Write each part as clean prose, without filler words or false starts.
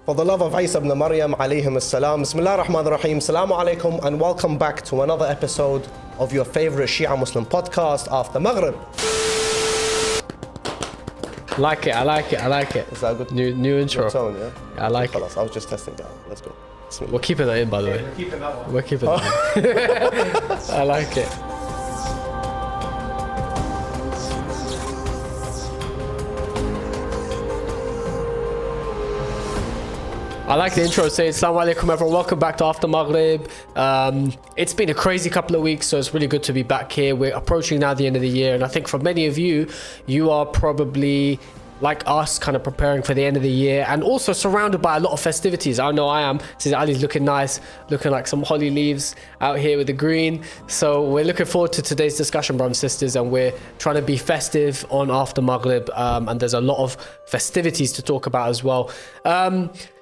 For the love of Isa ibn Maryam alayhim as-salam. Bismillah ar-Rahman ar-Rahim. Assalamu alaikum and welcome back to another episode of your favorite Shia Muslim podcast after Maghrib. I like it. Is that a good new intro? Good tone, yeah? I like it. I was just testing that. Let's go. We're keeping that in, by the way. We're keeping that in. I like it. I like the intro. Say Assalamu alaikum everyone, welcome back to After Maghrib. It's been a crazy couple of weeks, so it's really good to be back here. We're approaching now the end of the year, and I think for many of you, you are probably like us, kind of preparing for the end of the year and also surrounded by a lot of festivities. I know I am. Sayed Ali's looking nice, looking like some holly leaves out here with the green. So we're looking forward to today's discussion, brothers and sisters, and we're trying to be festive on After Maghrib, and there's a lot of festivities to talk about as well.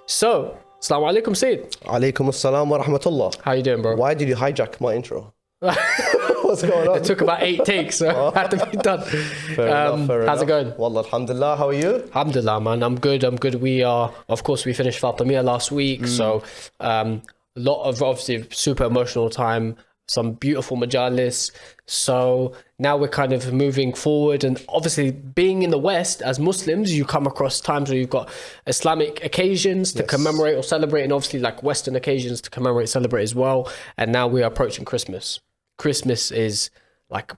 So, Assalamu alaikum, Sayed. Alaikum as-salam wa rahmatullah. How you doing, bro? Why did you hijack my intro? What's going on? It took about 8 takes, so it had to be done. Fair enough. How's it going? Wallah, alhamdulillah. How are you? Alhamdulillah, man. I'm good. We are, of course, we finished Fatimiyya last week. So, a lot of, obviously, super emotional time, some beautiful majalis. So now we're kind of moving forward, and obviously being in the West as Muslims, you come across times where you've got Islamic occasions to commemorate or celebrate, and obviously like Western occasions to commemorate, celebrate as well. And now we are approaching Christmas. Christmas is like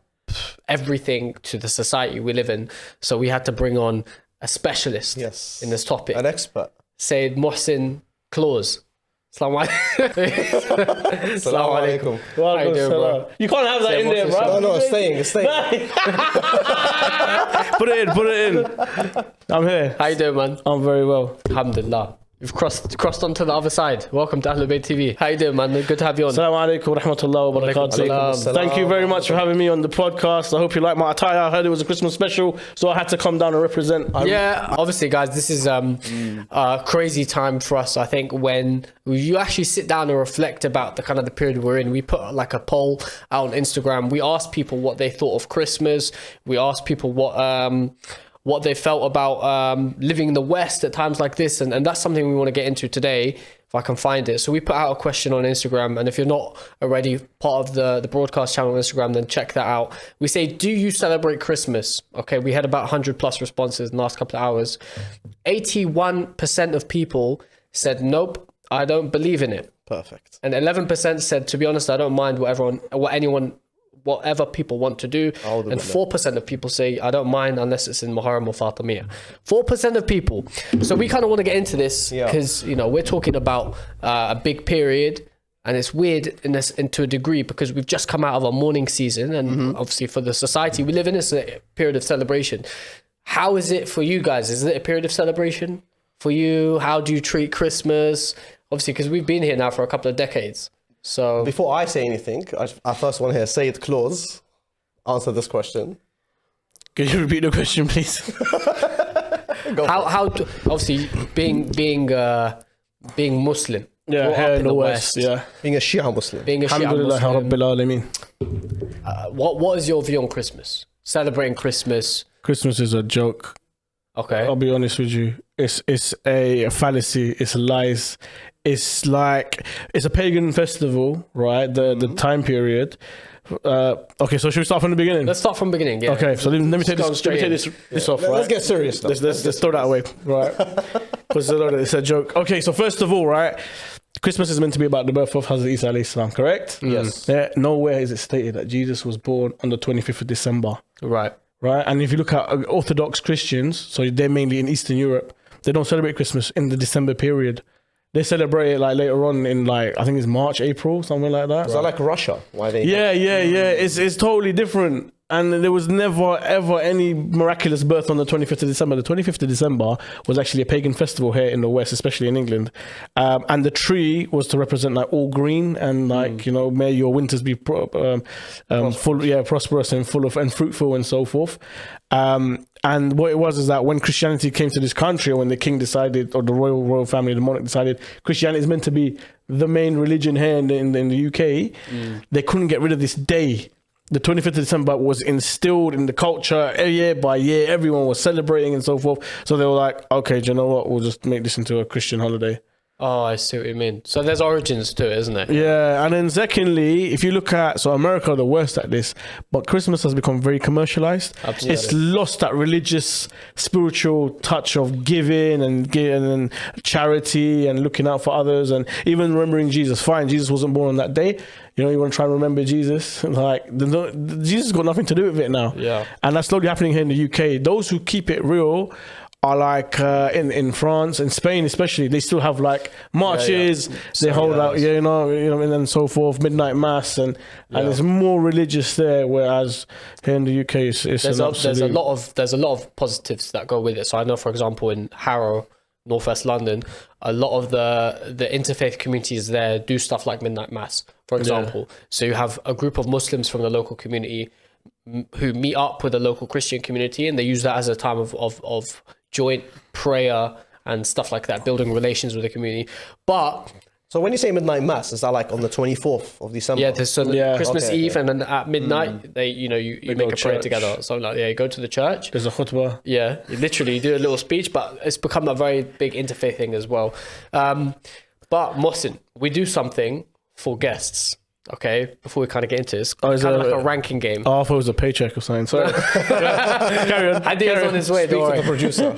everything to the society we live in. So we had to bring on a specialist in this topic. An expert. Sayed Mohsin Claus. Assalamu alaikum. How you doing, bro? You can't have that in there, bro. No, it's staying. Put it in. I'm here. How you doing, man? I'm very well. Alhamdulillah. You've crossed onto the other side. Welcome to Ahlul Bayt TV. How you doing, man? Good to have you on. Assalamu alaikum wa rahmatullahi wa barakatuh. Thank you very much for having me on the podcast. I hope you like my attire. I heard it was a Christmas special, so I had to come down and represent. Yeah, obviously, guys, this is a crazy time for us. I think when you actually sit down and reflect about the kind of the period we're in, we put like a poll out on Instagram. We asked people what they thought of Christmas. We asked people what they felt about living in the West at times like this. And that's something we want to get into today, if I can find it. So we put out a question on Instagram, and if you're not already part of the broadcast channel on Instagram, then check that out. We say, do you celebrate Christmas? Okay, we had about 100 plus responses in the last couple of hours. 81% of people said, nope, I don't believe in it. Perfect. And 11% said, to be honest, I don't mind whatever people want to do. And 4% of people say, I don't mind unless it's in Muharram or Fatimiyya. 4% of people. So we kind of want to get into this because, we're talking about a big period, and it's weird to a degree because we've just come out of a mourning season, and obviously for the society we live in, it's a period of celebration. How is it for you guys? Is it a period of celebration for you? How do you treat Christmas? Obviously, because we've been here now for a couple of decades. So before I say anything, I first want to hear Sayed Claus answer this question. Could you repeat the question, please? how obviously being Muslim. Yeah, here in the West. Yeah, being a Shia Muslim. Alhamdulillah Rabbil Alameen. What is your view on Christmas? Celebrating Christmas. Christmas is a joke. Okay. I'll be honest with you. It's a fallacy. It's lies. It's like, it's a pagan festival, right? The time period. Okay, so should we start from the beginning? Let's start from the beginning, yeah. Okay, so let me take this off, right? Let's get serious now. Let's throw that away, right? Because it's a joke. Okay, so first of all, right, Christmas is meant to be about the birth of Hazrat Isa alayhi salam, correct? Yes. Yeah, nowhere is it stated that Jesus was born on the 25th of December. Right. Right, and if you look at Orthodox Christians, so they're mainly in Eastern Europe, they don't celebrate Christmas in the December period. They celebrate it like later on in like, I think it's March, April, something like that. Is that like Russia? Why they? Yeah. It's totally different. And there was never, ever any miraculous birth on the 25th of December. The 25th of December was actually a pagan festival here in the West, especially in England. And the tree was to represent like all green and like, may your winters be prosperous and full of and fruitful and so forth. And what it was is that when Christianity came to this country, or when the king decided, or the royal family, the monarch decided Christianity is meant to be the main religion here in the UK, they couldn't get rid of this day the 25th of December was instilled in the culture year by year. Everyone was celebrating and so forth. So they were like, okay, do you know what? We'll just make this into a Christian holiday. Oh, I see what you mean. So there's origins to it, isn't there? Yeah, and then secondly, if you look at, so America are the worst at this, but Christmas has become very commercialized. Absolutely. It's lost that religious, spiritual touch of giving and charity and looking out for others and even remembering Jesus. Fine, Jesus wasn't born on that day. You know, you want to try and remember Jesus. Like, Jesus got nothing to do with it now. Yeah. And that's slowly happening here in the UK. Those who keep it real are like in France and Spain especially, they still have like marches, they hold out, you know, and then so forth, midnight mass, and it's more religious there, whereas here in the UK it's there's a lot of positives that go with it. So I know, for example, in Harrow, Northwest London, a lot of the interfaith communities there do stuff like midnight mass, for example. So you have a group of Muslims from the local community who meet up with the local Christian community, and they use that as a time of joint prayer and stuff like that, building relations with the community. But so when you say midnight mass, is that like on the 24th of December? yeah, so Christmas Eve, and then at midnight they you make a prayer together. So like you go to the church. There's a khutbah. Yeah, you literally do a little speech, but it's become a very big interfaith thing as well. But Mohsin, we do something for guests. Okay, before we kind of get into this, it's kind of like a ranking game. Oh, I thought it was a paycheck or something. Sorry. Carry on. Ideas on his way. Speak to the producer.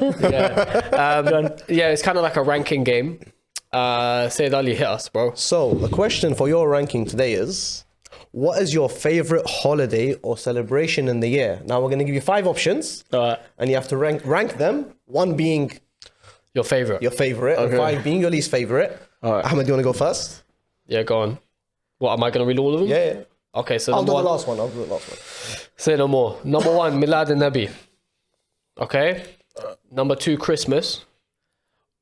Yeah, it's kind of like a ranking game. Sayed Ali, hit us, bro. So the question for your ranking today is, what is your favorite holiday or celebration in the year? Now we're going to give you 5 options, and you have to rank them. 1 being Your favorite. and 5 being your least favorite. All right. Ahmed, do you want to go first? Yeah, go on. What, am I going to read all of them? Yeah. Okay, so I'll do number the one. last one. I'll do the last one. Say no more. Number 1, Milad an-Nabi. Okay. Number 2, Christmas.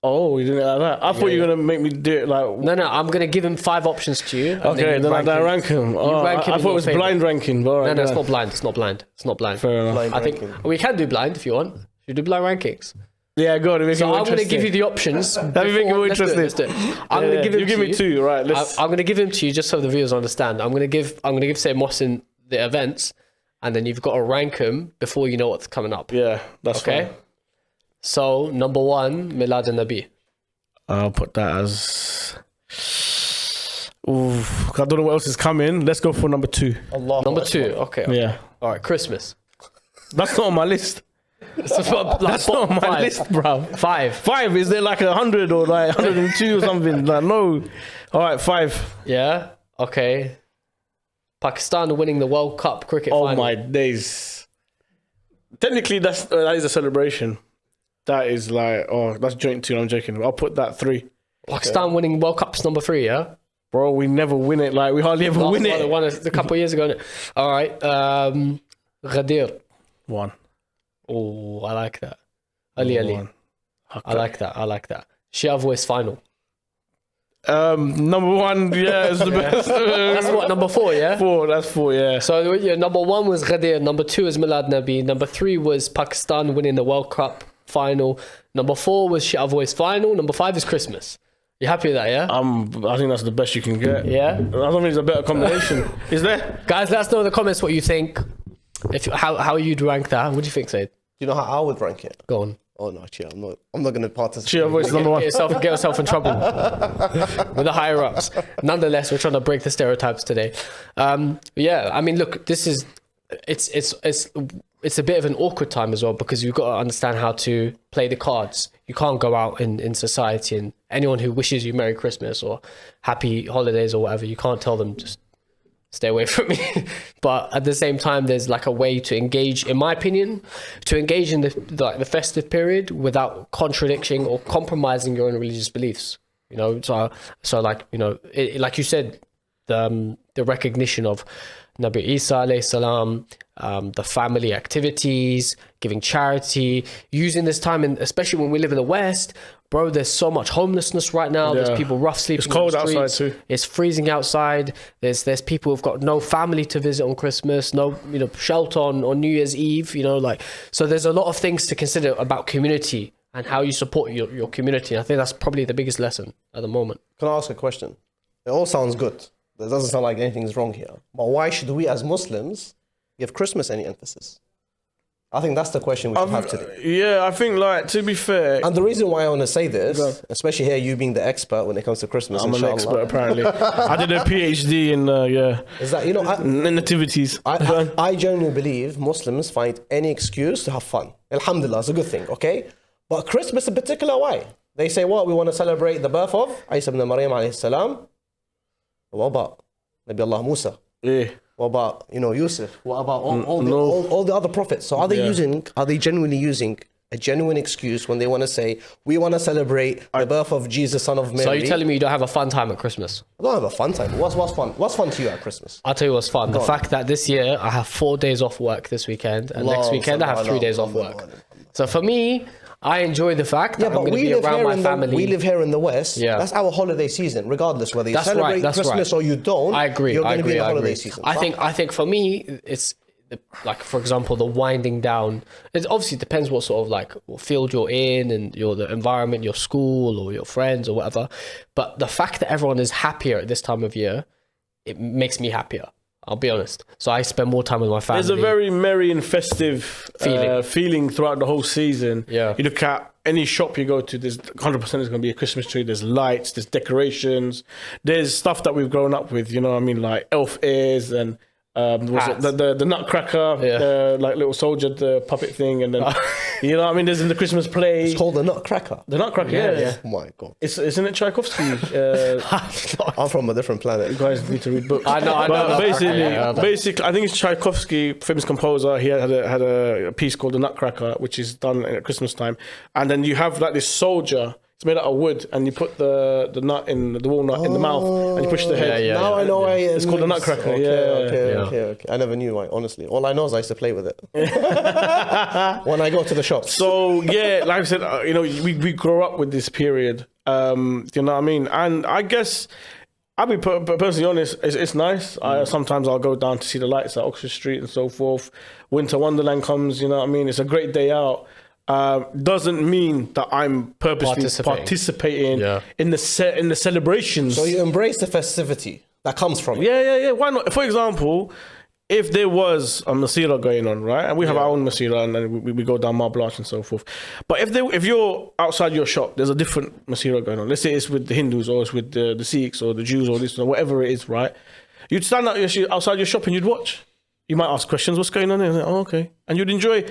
Oh, you didn't like that. I thought you were gonna make me do it like. No, I'm going to give him 5 options to you. Okay, then I rank him. Oh, rank him I in thought your it was favourite. blind ranking. But all right, No, it's not blind. It's not blind. It's not blind. Fair enough. Blind I think ranking. we can do blind if you want. Should we do blind rankings? Yeah, go on. So I'm going to give you the options. Let me make it more interesting. Let's do it. I'm going to give him You give me 2, right? I'm going to give him to you just so the viewers understand. I'm going to give say Mohsin the events, and then you've got to rank them before you know what's coming up. Yeah, that's Okay. fine. So number 1, Milad an-Nabi. I'll put that as. Ooh, I don't know what else is coming. Let's go for number 2. Allah. Number 2. Okay. Yeah, All right. Christmas. that's not on my list. So That's not on my 5. list, bro. 5. 5? Is there like 100 or like 102 or something? Like no. All right, 5. Yeah. Okay. Pakistan winning the World Cup cricket Oh final. my days. Technically, that is a celebration. That is like, that's joint 2. I'm joking. I'll put that 3. Pakistan winning World Cup's number 3. Yeah. Bro, we never win it. Like we hardly ever win it. Won a couple of years ago. All right. Ghadir. 1. Oh, I like that. Ali. I like that. Shia Voice final. Number 1, yeah, is the best. That's what, number 4, yeah? 4, that's 4, yeah. So yeah, number 1 was Ghadir, number 2 is Milad Nabi, number 3 was Pakistan winning the World Cup final, number 4 was Shia Voice final, number 5 is Christmas. You happy with that, yeah? I think that's the best you can get. Yeah? I don't think there's a better combination. Is there? Guys, let us know in the comments what you think. How you'd rank that. What do you think, Sayed? Do you know how I would rank it? Go on. Oh no, chill. I'm not going to participate. Shia Voice number 1. Get yourself in trouble with the higher ups. Nonetheless, we're trying to break the stereotypes today. Yeah, I mean, look, it's a bit of an awkward time as well, because you've got to understand how to play the cards. You can't go out in society, and anyone who wishes you Merry Christmas or Happy Holidays or whatever, you can't tell them just stay away from me. But at the same time, there's like a way to engage, in my opinion, to engage in the festive period without contradicting or compromising your own religious beliefs. You know, so like, you know, like you said, the recognition of Nabi Isa alayhi salam, the family activities, giving charity, using this time, and especially when we live in the West, bro, there's so much homelessness right now. Yeah. There's people rough sleeping. It's cold on the streets. outside too. It's freezing outside. There's people who've got no family to visit on Christmas, no shelter on New Year's Eve. So there's a lot of things to consider about community and how you support your community. I think that's probably the biggest lesson at the moment. Can I ask a question? It all sounds good. It doesn't sound like anything's wrong here. But why should we as Muslims Give Christmas any emphasis? I think that's the question we should have today. Yeah, I think, like, to be fair... And the reason why I want to say this, especially here, you being the expert when it comes to Christmas, I'm an expert, apparently. I did a PhD in, is that, nativities. I genuinely believe Muslims find any excuse to have fun. Alhamdulillah, it's a good thing, okay? But Christmas in particular, why? They say, what? We want to celebrate the birth of Isa ibn Maryam alayhi salam. What about Nabi Allah Musa? Yeah. What about, Yusuf? What about all the other prophets? So are they genuinely using a genuine excuse when they want to say, we want to celebrate the birth of Jesus, son of Mary? So are you telling me you don't have a fun time at Christmas? I don't have a fun time. What's fun? What's fun to you at Christmas? I'll tell you what's fun. The fact that this year I have 4 days off work this weekend, and next weekend I have 3 days off work. So for me, I enjoy the fact that I'm going to be around my family. We live here in the West. Yeah. That's our holiday season, regardless whether you celebrate Christmas or you don't. I agree. You're going to be in the holiday season. I think for me, it's like, for example, the winding down. It obviously depends what sort of like field you're in and the environment, your school or your friends or whatever. But the fact that everyone is happier at this time of year, it makes me happier. I'll be honest. So I spend more time with my family. There's a very merry and festive feeling throughout the whole season. Yeah. You look at any shop you go to, there's 100% is going to be a Christmas tree. There's lights, there's decorations, there's stuff that we've grown up with. You know what I mean? Like elf ears and the nutcracker, like little soldier, the puppet thing, and then you know what I mean. There's in the Christmas play. It's called the Nutcracker. The Nutcracker, yeah. Oh my God. Isn't it Tchaikovsky? I'm from a different planet. You guys need to read books. I know. But basically, I think it's Tchaikovsky, famous composer. He had a piece called the Nutcracker, which is done at Christmas time, and then you have like this soldier. It's made out of wood, and you put the walnut in the mouth, and you push the head. Now I know why it's called a Nutcracker. Okay. I never knew why. Honestly, all I know is I used to play with it when I go to the shops. So yeah, like I said, we grow up with this period. You know what I mean? And I guess I'll be personally honest. It's nice. Sometimes I'll go down to see the lights at Oxford Street and so forth. Winter Wonderland comes. You know what I mean? It's a great day out. Doesn't mean that I'm purposely participating in the celebrations. So you embrace the festivity that comes from it. Yeah. Why not? For example, if there was a Masira going on, right, and we have our own Masira, and then we go down Marble Arch and so forth. But if you're outside your shop, there's a different Masira going on. Let's say it's with the Hindus or it's with the Sikhs or the Jews or this or whatever it is, right? You'd stand outside your shop and you'd watch. You might ask questions, what's going on? And like, oh, okay. And you'd enjoy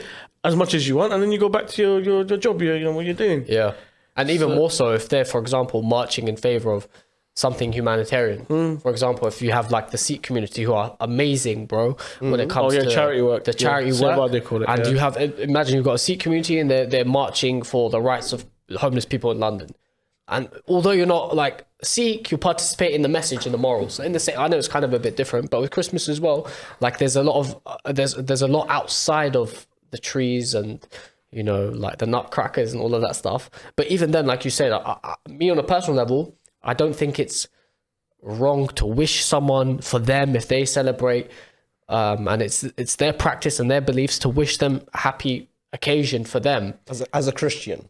as much as you want, and then you go back to your job, what you're doing. Yeah. And even more so if they're, for example, marching in favor of something humanitarian. For example, if you have like the Sikh community who are amazing, bro, when it comes to charity work. The charity work. They call it, and you have, imagine you've got a Sikh community and they're marching for the rights of homeless people in London. And although you're not like Sikh, you participate in the message and the morals. In the same, I know it's kind of a bit different, but with Christmas as well, like there's a lot of there's a lot outside of the trees and like the nutcrackers and all of that stuff. But even then, like you said, me on a personal level, I don't think it's wrong to wish someone for them if they celebrate, and it's their practice and their beliefs to wish them a happy occasion for them as a Christian.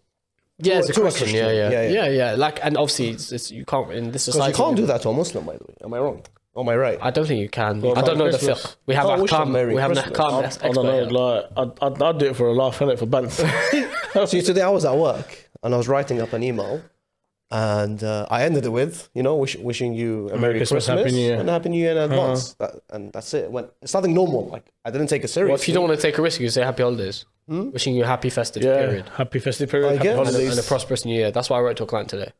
Yeah, as a Christian, yeah. Like, and obviously, it's you can't in this society. You can't do that to a Muslim, by the way. Am I wrong? Or am I right? I don't think you can. I don't know the fiqh. We have ahkam. We have an ahkam. I don't know. Like, I'd do it for a laugh, innit, for bands. See, today I was at work and I was writing up an email, and I ended it with, wishing you a Merry Christmas Happy New Year. and a Happy New Year in advance. And that's it. It's nothing normal. Like, I didn't take it seriously. Well, if you don't want to take a risk, you say Happy Holidays. Wishing you a happy festive period. Happy festive period. Happy holidays. And a prosperous new year. That's why I wrote to a client today.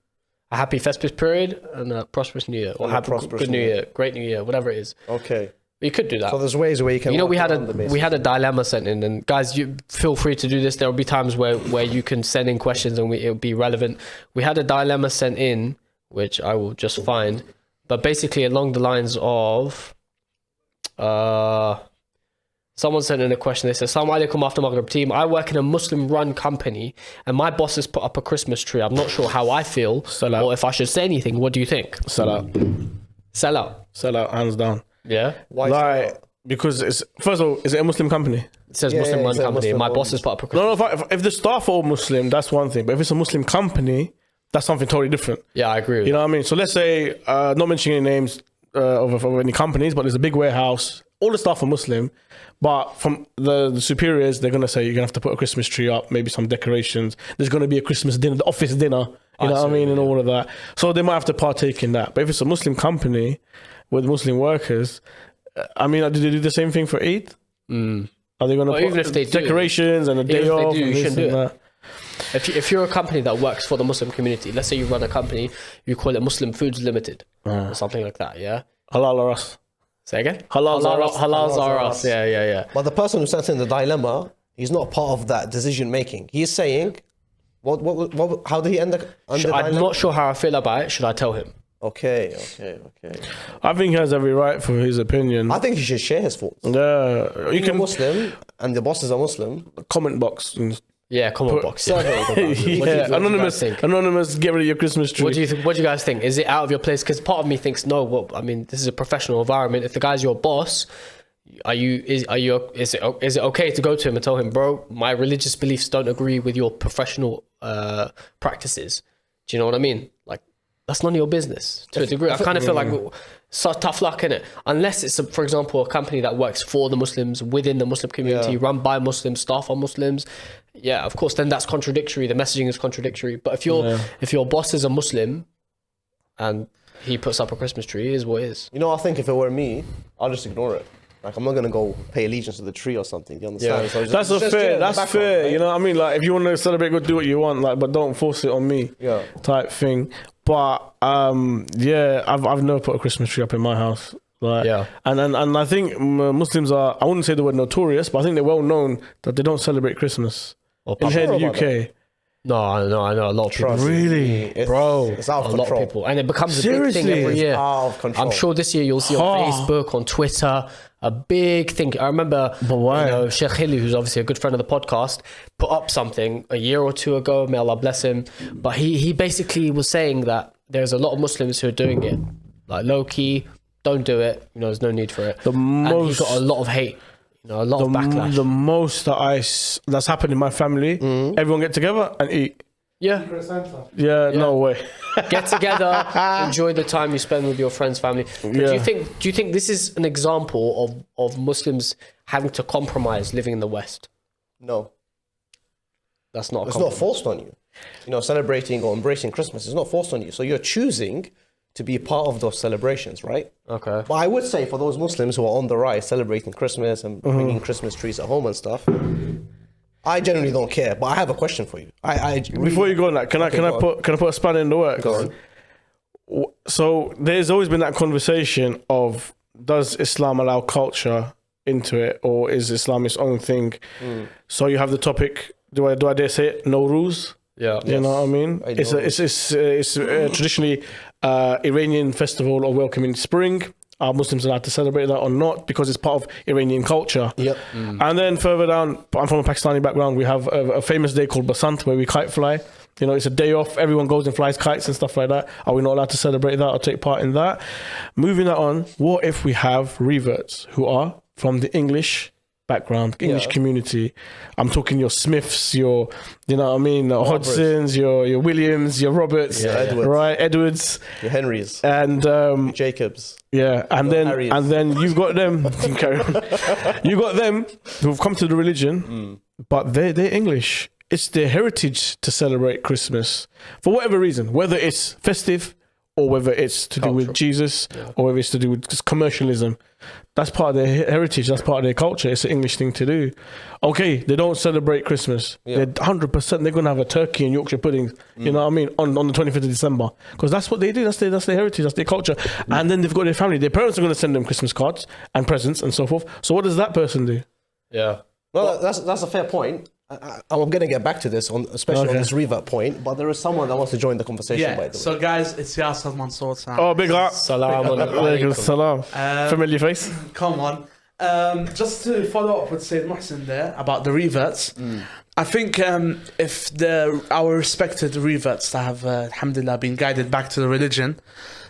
A happy festive period and a prosperous new year. Or happy good new year, great new year, whatever it is. Okay. You could do that. So there's ways where you can. We had a dilemma sent in, and guys, you feel free to do this. There will be times where you can send in questions and it'll be relevant. We had a dilemma sent in, which I will just find, but basically along the lines of, someone sent in a question. They said, Assalamu alaikum after Maghrib team. I work in a Muslim-run company and my boss has put up a Christmas tree. I'm not sure how I feel or if I should say anything. What do you think? Sell out. Sell out. Sell out, hands down. Yeah? Why? Like, because first of all, is it a Muslim company? It says Muslim-run company. My boss has put up a Christmas tree. No, if the staff are all Muslim, that's one thing. But if it's a Muslim company, that's something totally different. Yeah, I agree with you. Know what I mean? So let's say, not mentioning any names of any companies, but there's a big warehouse all the staff are Muslim, but from the superiors, they're going to say you're going to have to put a Christmas tree up, maybe some decorations. There's going to be a Christmas dinner, the office dinner, you know what I mean, and all of that. So they might have to partake in that. But if it's a Muslim company with Muslim workers, I mean, do they do the same thing for Eid? Are they going to put even if they do, decorations and a day off? You and shouldn't do that? If you're a company that works for the Muslim community, let's say you run a company, you call it Muslim Foods Limited or something like that, yeah? Halal or us. Say again? Halal are us. Yeah. But the person who sent in the dilemma, he's not part of that decision making. He's saying, how did he end the dilemma? I'm not sure how I feel about it. Should I tell him? Okay. I think he has every right for his opinion. I think he should share his thoughts. Yeah, You can Muslim, and the bosses are Muslim. comment box. Yeah, comment box. Yeah. Yeah, anonymous. Get rid of your Christmas tree. What do you guys think? Is it out of your place? Because part of me thinks no. Well, I mean, this is a professional environment. If the guy's your boss, is it okay to go to him and tell him, bro, my religious beliefs don't agree with your professional practices? Do you know what I mean? Like, that's none of your business to a degree. I kind of feel like so tough luck in it, unless it's for example a company that works for the Muslims within the Muslim community, run by Muslims, staff are Muslims. Yeah, of course. Then that's contradictory. The messaging is contradictory. But if your boss is a Muslim and he puts up a Christmas tree, it is what it is. You know, I think if it were me, I'll just ignore it. Like, I'm not gonna go pay allegiance to the tree or something. You understand? Yeah. So That's fair. Right? You know what I mean? Like, if you want to celebrate, go do what you want. Like, but don't force it on me. Yeah. Type thing. But I've never put a Christmas tree up in my house. Like, and I think Muslims are, I wouldn't say the word notorious, but I think they're well known that they don't celebrate Christmas in here in the UK. No, I know a lot of people. Really? It's out of a control. lot of people, and it becomes Seriously? a big thing every year. Out of control. I'm sure this year you'll see on Facebook, on Twitter, a big thing. I remember, Sheikh Hilly, who's obviously a good friend of the podcast, put up something a year or two ago. May Allah bless him. But he basically was saying that there's a lot of Muslims who are doing it, like low key. Don't do it. You know, there's no need for it. And he got a lot of hate. You know, a lot of backlash. The most that's happened in my family, everyone get together and eat. Yeah, no way. Get together, enjoy the time you spend with your friends, family. But do you think this is an example of Muslims having to compromise living in the West? No. That's not. It's not forced on you. You know, celebrating or embracing Christmas is not forced on you. So you're choosing to be part of those celebrations, right? Okay. But I would say for those Muslims who are on the rise, celebrating Christmas and bringing Christmas trees at home and stuff, I generally don't care. But I have a question for you. Before you go on that, can I put a spanner in the works? Go on. So there's always been that conversation of, does Islam allow culture into it, or is Islam its own thing? So you have the topic. Do I dare say it? No rules. Yeah. You know what I mean? It's traditionally Iranian festival of welcoming spring. Are Muslims allowed to celebrate that or not? Because it's part of Iranian culture. Yep. And then further down, I'm from a Pakistani background, we have a famous day called Basant where we kite fly. You know, it's a day off. Everyone goes and flies kites and stuff like that. Are we not allowed to celebrate that or take part in that? Moving that on, what if we have reverts who are from the English background, English community? I'm talking your Smiths, your, you know what I mean, Hodgsons, your Williams, your Roberts, Edwards, your Henrys, and Jacobs. Yeah, and then you've got them. You got them who've come to the religion, but they're English. It's their heritage to celebrate Christmas for whatever reason, whether it's festive or whether it's to do with Jesus or whether it's to do with just commercialism. That's part of their heritage. That's part of their culture. It's an English thing to do. Okay, they don't celebrate Christmas. They're 100%. They're going to have a turkey and Yorkshire pudding. You know what I mean? On the 25th of December, because that's what they do. That's their heritage. That's their culture. And then they've got their family. Their parents are going to send them Christmas cards and presents and so forth. So what does that person do? Yeah. Well, that's a fair point. I'm going to get back to this, especially on this revert point, but there is someone that wants to join the conversation, by the way. So guys, it's Yasser Mansour. Oh, big up. Salam alaikum. Salam. Familiar face. Come on. Just to follow up with Sayyid Mohsin there about the reverts, I think if our respected reverts that have, alhamdulillah, been guided back to the religion,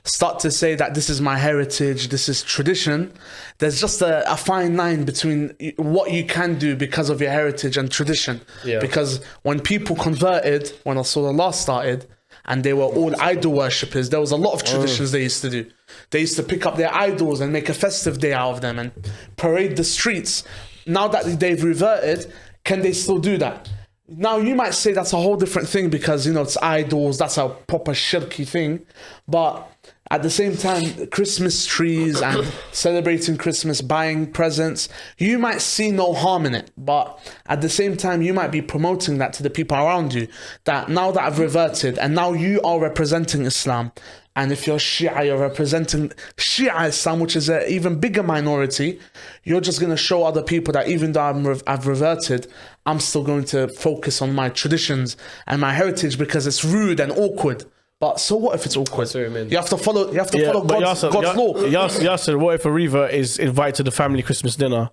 start to say that this is my heritage, this is tradition, there's just a fine line between what you can do because of your heritage and tradition. Because when people converted, when Rasulullah started, and they were all idol worshippers, there was a lot of traditions they used to do. They used to pick up their idols and make a festive day out of them and parade the streets. Now that they've reverted, can they still do that? Now you might say that's a whole different thing because, you know, it's idols, that's a proper shirky thing. But at the same time, Christmas trees and celebrating Christmas, buying presents, you might see no harm in it. But at the same time, you might be promoting that to the people around you, that now that I've reverted and now you are representing Islam. And if you're Shia, you're representing Shia Islam, which is an even bigger minority. You're just going to show other people that even though I've reverted, I'm still going to focus on my traditions and my heritage because it's rude and awkward. But so what if it's awkward? You have to follow. You have to follow God's law. Yasser, what if a revert is invited to the family Christmas dinner?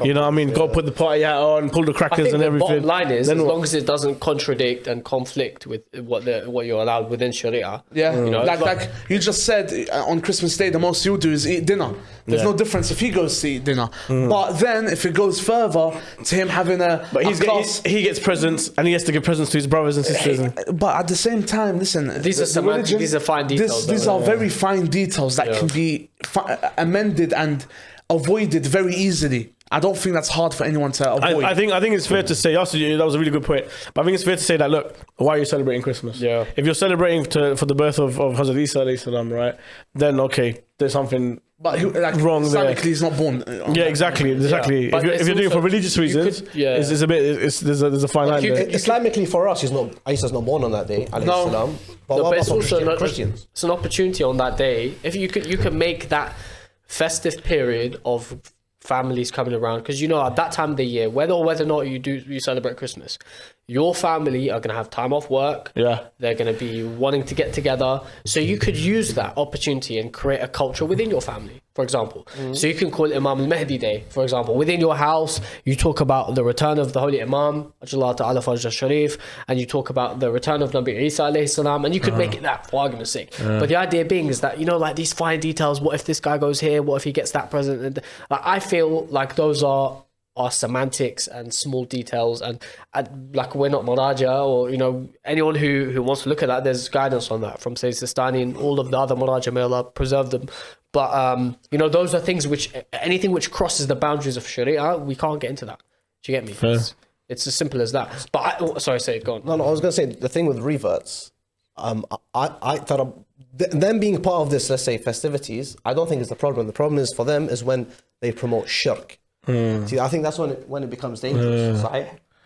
You know what I mean? Go put the party hat on, pull the crackers and everything. Bottom line is, as long as it doesn't contradict and conflict with what you're allowed within Sharia. Yeah, you know, like you just said, on Christmas Day, the most you'll do is eat dinner. There's no difference if he goes to eat dinner. But then, if it goes further to him having he gets presents and he has to give presents to his brothers and sisters. But at the same time, listen, these are fine details. These are very fine details that can be amended and avoided very easily. I don't think that's hard for anyone to avoid. I think it's fair to say, also, that was a really good point. But I think it's fair to say that, look, why are you celebrating Christmas? Yeah. If you're celebrating for the birth of Hazrat Isa alayhi salam, right? Then okay, there's something wrong there. He's not born. Yeah, exactly. Yeah. If you're doing it for religious reasons, there's a fine line there. Islamically, for us, Isa's not born on that day. No, salam, but it's also Christians. It's an opportunity on that day. If you could make that festive period of families coming around, because you know at that time of the year, whether or not you celebrate Christmas, your family are going to have time off work. Yeah, they're going to be wanting to get together, so you could use that opportunity and create a culture within your family, for example. So you can call it Imam al-Mahdi Day, for example. Within your house, you talk about the return of the Holy Imam, Ajalla Ta'ala Fajr Sharif, and you talk about the return of Nabi Isa alayhi salam, and you could make it that, for argument's sake. But the idea being is that, you know, like these fine details, what if this guy goes here, what if he gets that present, and like, I feel like those are semantics and small details, and like we're not Maraja, or you know, anyone who wants to look at that, there's guidance on that from Sayyid Sistani and all of the other Maraja, may Allah preserve them. But you know, those are things which, anything which crosses the boundaries of Sharia, we can't get into that. Do you get me? It's as simple as that. But sorry, say it, go on. No, I was going to say the thing with reverts. I thought them being part of this, let's say, festivities, I don't think is the problem. The problem is for them is when they promote shirk. See, I think that's when it becomes dangerous.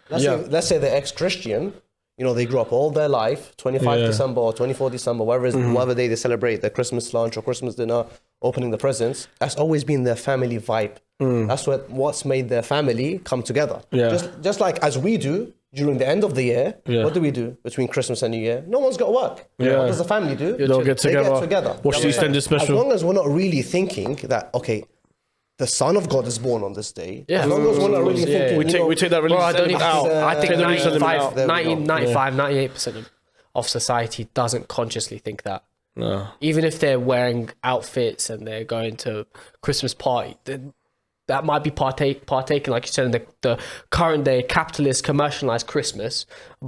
Let's say they're ex-Christian. You know, they grew up all their life, 25 December or 24 December, whatever day they celebrate their Christmas lunch or Christmas dinner, opening the presents. That's always been their family vibe. That's what's made their family come together. Just like as we do during the end of the year. What do we do between Christmas and New Year? No one's got to work. What does the family do? They'll get together. They get together. Watch the extended special. As long as we're not really thinking that, okay, the Son of God is born on this day. As long as we're not really thinking, we take that religious element out. I think 95, 98% of society doesn't consciously think that. No. Even if they're wearing outfits and they're going to Christmas party, that might be partaking, like you said, in the current day capitalist commercialized Christmas,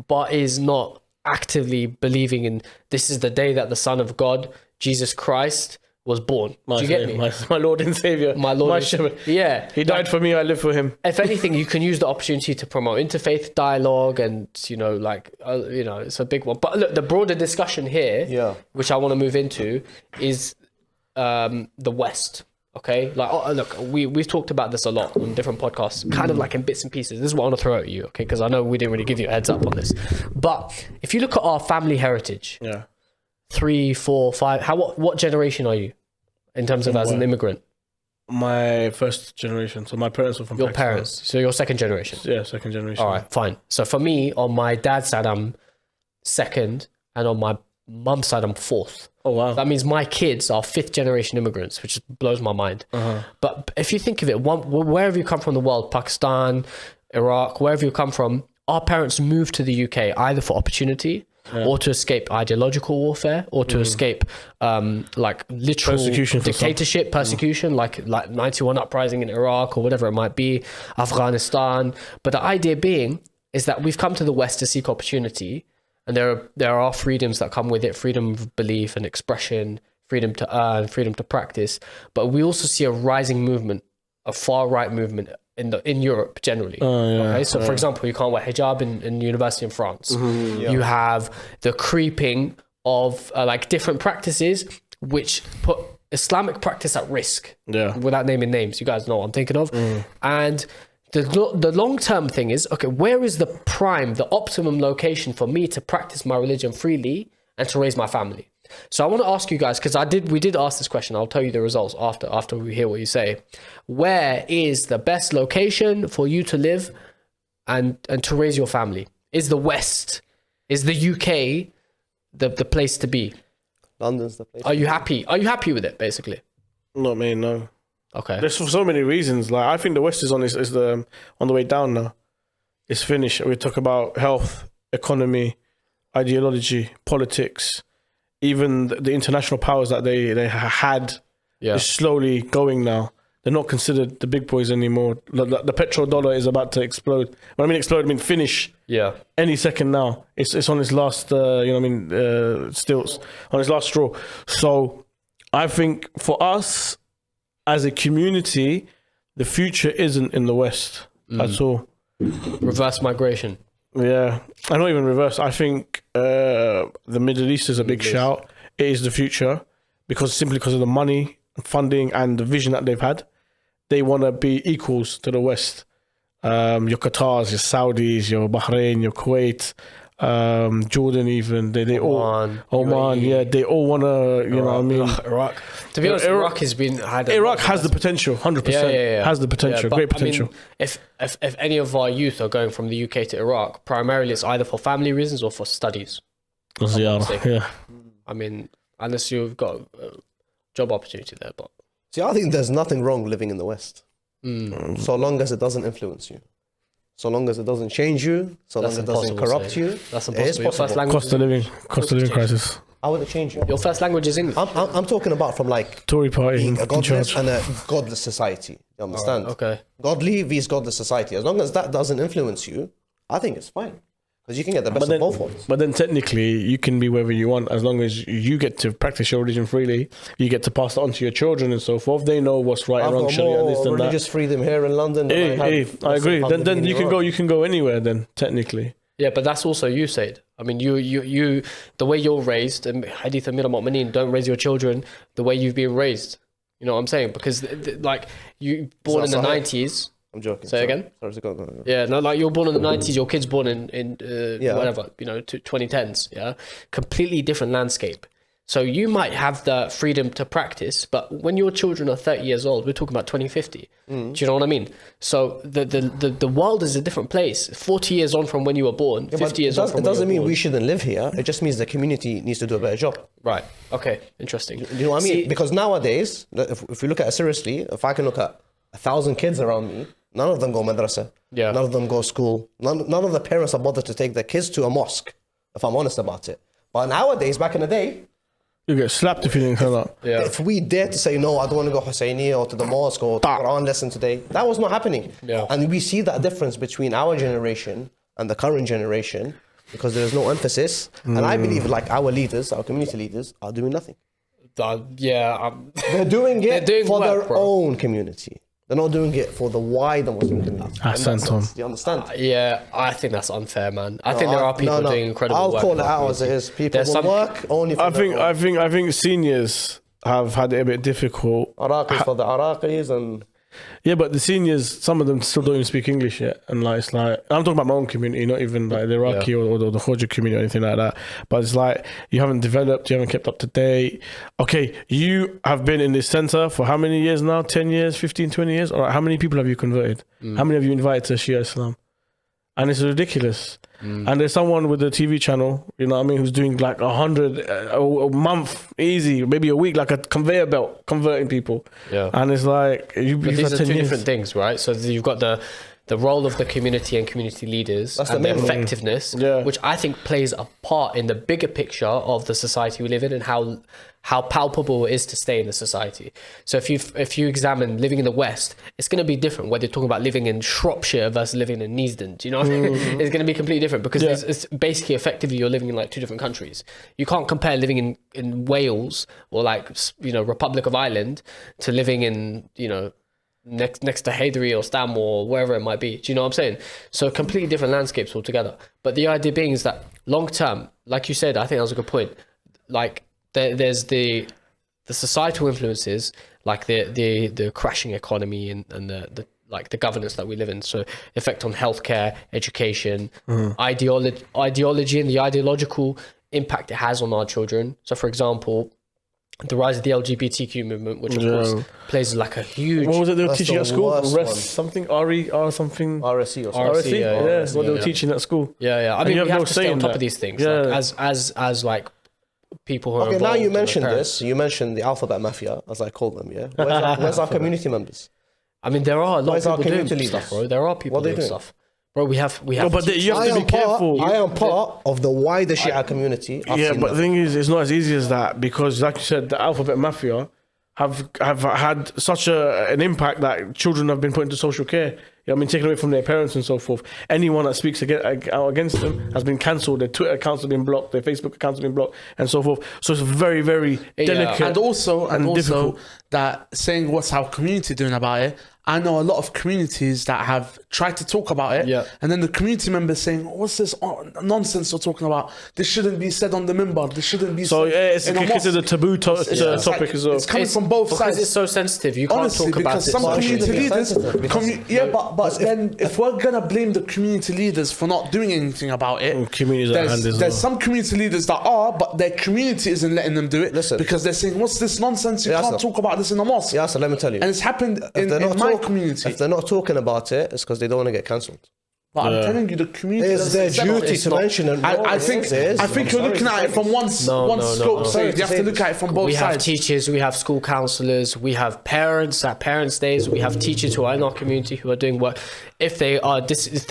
but is not actively believing in this is the day that the Son of God, Jesus Christ, was born. Do you get me? My Lord and Savior. My Lord. Yeah. He died for me, I live for him. If anything, you can use the opportunity to promote interfaith dialogue and, you know, like, you know, it's a big one. But look, the broader discussion here, which I want to move into, is the West. Okay? Like, look, we've talked about this a lot on different podcasts, kind of like in bits and pieces. This is what I want to throw at you, okay? Because I know we didn't really give you a heads up on this. But if you look at our family heritage, 3, 4, 5, what generation are you in terms of as an immigrant? My first generation. So my parents were from your Pakistan. Parents. So you're second generation. Yeah, second generation. All right, fine. So for me, on my dad's side, I'm second, and on my mum's side, I'm fourth. Oh wow. That means my kids are fifth generation immigrants, which blows my mind. But if you think of it, wherever you come from in the world, Pakistan, Iraq, wherever you come from, our parents moved to the UK either for opportunity, or to escape ideological warfare, or to escape like literal dictatorship, persecution, like 91 uprising in Iraq or whatever it might be, Afghanistan. But the idea being is that we've come to the West to seek opportunity, and there are freedoms that come with it: freedom of belief and expression, freedom to earn, freedom to practice. But we also see a rising movement, a far right movement in Europe generally. Okay, so for example, you can't wear hijab in university in France. You have the creeping of like different practices which put Islamic practice at risk. Without naming names, you guys know what I'm thinking of. And the long-term thing is, okay, where is the prime, the optimum location for me to practice my religion freely and to raise my family? So I want to ask you guys, because we did ask this question. I'll tell you the results after we hear what you say. Where is the best location for you to live and to raise your family? Is the West, is the UK the place to be? London's the place. Are you happy? Are you happy with it, basically? Not me, no. Okay. There's for so many reasons. Like, I think the West is on the way down now. It's finished. We talk about health, economy, ideology, politics. Even the international powers that they had is slowly going now. They're not considered the big boys anymore. The petrodollar is about to explode. When I mean explode, I mean finish. Yeah. Any second now. It's on its last, stilts, on its last straw. So I think for us as a community, the future isn't in the West at all. Reverse migration. Yeah, and not even reverse. I think the Middle East is a big shout. It is the future simply because of the money, funding, and the vision that they've had. They want to be equals to the West. Your Qatars, your Saudis, your Bahrain, your Kuwait, Jordan, even they all Oman, UAE. They all want to. You know what I mean? Iraq. To be honest, Iraq has been Iraq has the potential, 100%. Has the potential, great potential. I mean, if any of our youth are going from the UK to Iraq, primarily it's either for family reasons or for studies. Al-Zahra, yeah. I mean, unless you've got a job opportunity there, but. See, I think there's nothing wrong living in the West. So long as it doesn't influence you. So long as it doesn't change you. So long as it doesn't corrupt you. That's it is impossible. Your first possible. language Cost of living crisis. How would it change you? Your first language is English. I'm talking about from like Tory party being a in godless charge. and a godless society. You understand? Right, okay. Godly vs godless society. As long as that doesn't influence you, I think it's fine. Because you can get the best of both worlds. But then technically, you can be wherever you want as long as you get to practice your religion freely. You get to pass it on to your children and so forth. They know what's right I've and wrong. got Sharia, more this and religious that. freedom here in London. I agree. Then you can go anywhere. Then technically. Yeah, but that's also you, Sayed. I mean, you the way you're raised, and Hadith Amir al-Mu'mineen, don't raise your children the way you've been raised. You know what I'm saying? Because like you born in the 90s. I'm joking. Say again? Sorry, go. Yeah, no, like you're born in the 90s, your kid's born in whatever, 2010s, yeah? Completely different landscape. So you might have the freedom to practice, but when your children are 30 years old, we're talking about 2050. Do you know what I mean? So the world is a different place. 40 years on from when you were born, 50 years on from when you were born. It doesn't mean we shouldn't live here. It just means the community needs to do a better job. Right. Okay. Interesting. You know what I mean? Because nowadays, if we look at it seriously, if I can look at 1,000 kids around me, none of them go madrasa. Yeah. None of them go school. None of the parents are bothered to take their kids to a mosque, if I'm honest about it. But nowadays, back in the day, you get slapped if you didn't turn up. Yeah. if we dare to say, no, I don't want to go Husseiniya or to the mosque or to Quran lesson today, that was not happening. Yeah. And we see that difference between our generation and the current generation because there is no emphasis. And I believe like our leaders, our community leaders, are doing nothing. They're doing it for their own community. They're not doing it for the wider Muslim community. Tom. Do you understand? Yeah, I think that's unfair, man. I think there are people doing incredible work. I'll call it out as it is. People will work only for I think seniors have had it a bit difficult. Iraqis for the Iraqis and... Yeah, but the seniors, some of them still don't even speak English yet. And like, it's like, I'm talking about my own community, not even like the Iraqi or the Khoja community or anything like that. But it's like, you haven't developed, you haven't kept up to date. Okay, you have been in this center for how many years now? 10 years, 15, 20 years? All right, how many people have you converted? How many have you invited to Shia Islam? And it's ridiculous. And there's someone with a TV channel, you know what I mean, who's doing like 100 a month, easy, maybe a week, like a conveyor belt, converting people. Yeah. And it's like, but these are two different things, right? So you've got the the role of the community and community leaders and the effectiveness, which I think plays a part in the bigger picture of the society we live in and how palpable it is to stay in the society. So if you examine living in the West, it's going to be different whether you're talking about living in Shropshire versus living in Neasden. Do you know what I mean? It's going to be completely different because it's basically effectively you're living in like two different countries. You can't compare living in Wales or like, you know, Republic of Ireland to living in, you know, next to Hyderabad or Stanmore or wherever it might be. Do you know what I'm saying? So completely different landscapes altogether. But the idea being is that long term, like you said, I think that was a good point. Like there's the societal influences, like the crashing economy and the like the governance that we live in. So effect on healthcare, education, ideology and the ideological impact it has on our children. So for example, the rise of the LGBTQ movement, which of course plays like a huge... What was it they were teaching at school? Something? Something? RSC or something. RSC? Yeah, that's what they were teaching at school. Yeah. I mean, we have to stay on top of these things. Like, as like people who are Okay, now you involved mentioned and this. You mentioned the alphabet mafia, as I call them, yeah? Where's our community members? I mean, there are a lot Where's of our people doing community stuff, leaders? bro. There are people What are they doing doing? stuff. Bro, we have No, but you have to be careful. I am part of the wider Shia community. Yeah, but the thing is, it's not as easy as that because, like you said, the alphabet mafia have had such an impact that children have been put into social care. You know, I mean, taken away from their parents and so forth. Anyone that speaks out against them has been cancelled. Their Twitter accounts have been blocked. Their Facebook accounts have been blocked, and so forth. So it's very, very delicate And also difficult. that saying what's our community doing about it. I know a lot of communities that have tried to talk about it, and then the community members saying, "What's this nonsense you're talking about? This shouldn't be said on the minbar. This shouldn't be." So said it's in a considered a mosque." taboo topic Like, as well. It's coming from both because sides. it's so sensitive. You can't Honestly, talk about because it. some community leaders, because- but then if we're gonna blame the community leaders for not doing anything about it, Communities at hand as well. there's some community leaders that are, but their community isn't letting them do it. Listen. Because they're saying, "What's this nonsense? You can't talk about this in a mosque." Yeah, so let me tell you. And it's happened in my community. If they're not talking about it, it's because they don't want to get cancelled. But I'm telling you, the community. It's their duty to mention it. I think you're looking at it from one scope. So you have to look at it from both We have sides. teachers, we have school counselors, we have parents at parents' days, we have teachers who are in our community who are doing work. If they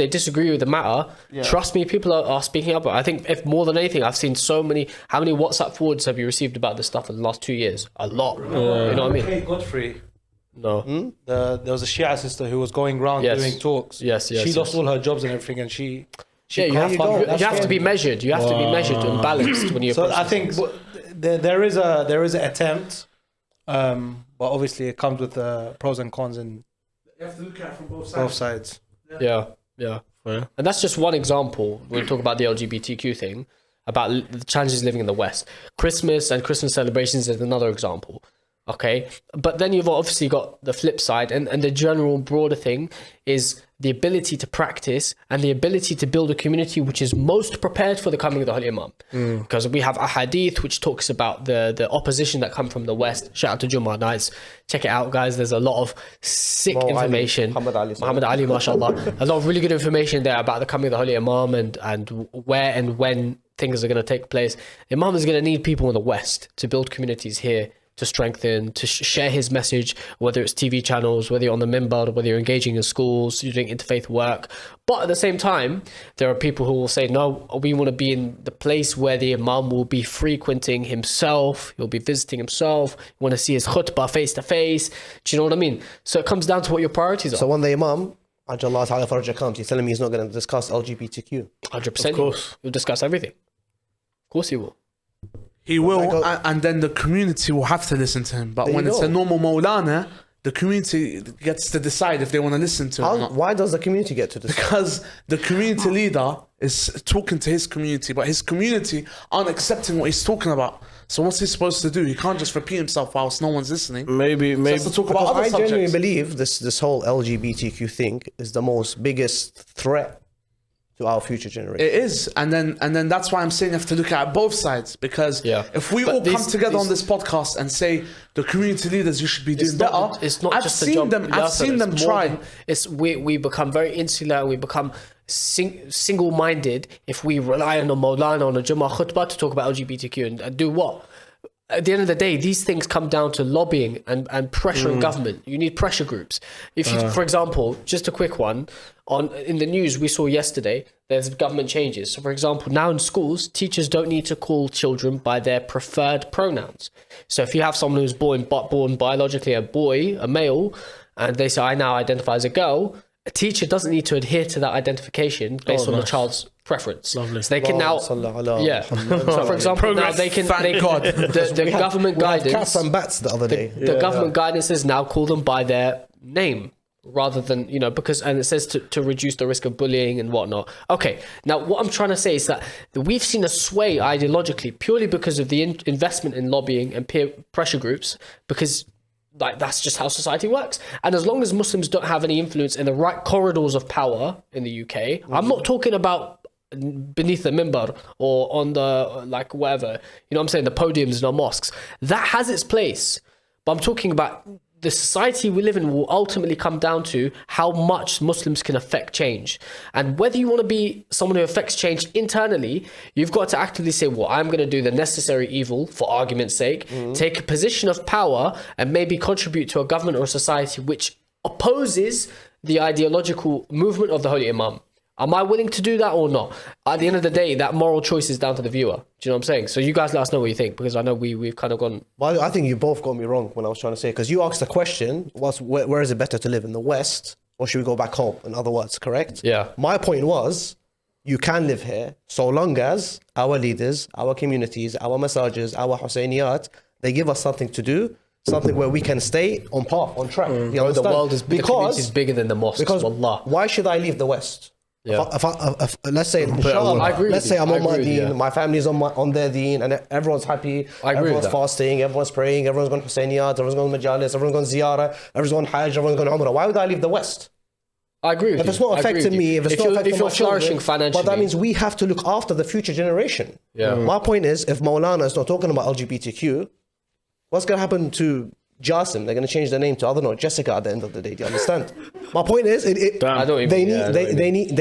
disagree with the matter, trust me, people are speaking up. I think if more than anything, I've seen so many. How many WhatsApp forwards have you received about this stuff in the last 2 years? A lot. You know what I mean? Hey, Godfrey. No. There was a Shia sister who was going around doing talks. Yes, She lost all her jobs and everything, and she you have to be measured. You have to be measured and balanced when you. So I think there is an attempt, but obviously it comes with pros and cons and You have to look at it from both sides. Yeah. And that's just one example when we talk about the LGBTQ thing, about the challenges living in the West. Christmas and Christmas celebrations is another example. Okay, but then you've obviously got the flip side, and the general broader thing is the ability to practice and the ability to build a community which is most prepared for the coming of the Holy Imam. Because we have a hadith which talks about the opposition that come from the West. Shout out to Jummah nights. Check it out, guys. There's a lot of sick information. Muhammad Ali, mashallah. A lot of really good information there about the coming of the Holy Imam and where and when things are going to take place. Imam is going to need people in the West to build communities here, to strengthen, to share his message, whether it's TV channels, whether you're on the minbar, whether you're engaging in schools, you're doing interfaith work. But at the same time, there are people who will say, no, we want to be in the place where the Imam will be frequenting himself, he'll be visiting himself, you want to see his khutbah face to face. Do you know what I mean? So it comes down to what your priorities are. So when the Imam, Ajallah Ta'ala Farajah, comes, he's telling me he's not going to discuss LGBTQ. 100%. Of course. He'll discuss everything. Of course he will. He will, and then the community will have to listen to him. But There when you it's go. a normal Maulana, the community gets to decide if they want to listen to him or not. Why does the community get to discuss? Because the community leader is talking to his community, but his community aren't accepting what he's talking about. So what's he supposed to do? He can't just repeat himself whilst no one's listening. Maybe. He has to talk about other I genuinely subjects. believe this whole LGBTQ thing is the most biggest threat to our future generation. It is, and then that's why I'm saying you have to look at both sides, because if we But all come these- together on this podcast and say the community leaders, you should be doing better. It's not I've just a seen job. them. I've seen them try. We become very insular and we become single-minded if we rely on a Maulana on a Jummah khutbah to talk about LGBTQ and do what? at the end of the day, these things come down to lobbying and pressure in government. You need pressure groups. If you, for example, just a quick one, in the news we saw yesterday, there's government changes. So for example, now in schools, teachers don't need to call children by their preferred pronouns. So if you have someone who's born biologically a boy, a male, and they say, I now identify as a girl, a teacher doesn't need to adhere to that identification based on the child's preference. Lovely. So they can now, yeah. So for example, now they can, the government guidance, cats and bats the other day. the government guidance is now call them by their name rather than, because, and it says to reduce the risk of bullying and whatnot. Okay. Now what I'm trying to say is that we've seen a sway ideologically purely because of the investment in lobbying and peer pressure groups, because that's just how society works. And as long as Muslims don't have any influence in the right corridors of power in the UK, I'm not talking about beneath the minbar or on the, whatever, what I'm saying, the podiums in our mosques. That has its place. But I'm talking about the society we live in will ultimately come down to how much Muslims can affect change. And whether you want to be someone who affects change internally, you've got to actively say, well, I'm going to do the necessary evil for argument's sake, take a position of power and maybe contribute to a government or a society which opposes the ideological movement of the Holy Imam. Am I willing to do that or not? At the end of the day, that moral choice is down to the viewer. Do you know what I'm saying? So you guys let us know what you think, because I know we've kind of gone... Well, I think you both got me wrong when I was trying to say, because you asked the question, where is it better to live, in the West, or should we go back home? In other words, correct? Yeah. My point was, you can live here so long as our leaders, our communities, our massages, our Husseiniat, they give us something to do, something where we can stay on path, on track. You the understand? world is, the community is bigger than the mosques. Because Wallah. why should I leave the West? Yeah. If let's say, inshallah, I agree let's with say you. I'm I on my agree with you, deen, yeah. my family's on their deen, and everyone's happy, I agree with everyone's that. fasting, everyone's praying, everyone's going Husainiyat, everyone's going Majalis, everyone's going Ziyarah, everyone's going Hajj, everyone's going Umrah. Why would I leave the West? I agree with If you. it's not I agree with affecting you. me, if it's not affecting if you're my children, flourishing financially, but that means we have to look after the future generation. Yeah. My point is, if Maulana is not talking about LGBTQ, what's going to happen to Jasim? They're going to change their name to, I don't know, Jessica at the end of the day. Do you understand? My point is, they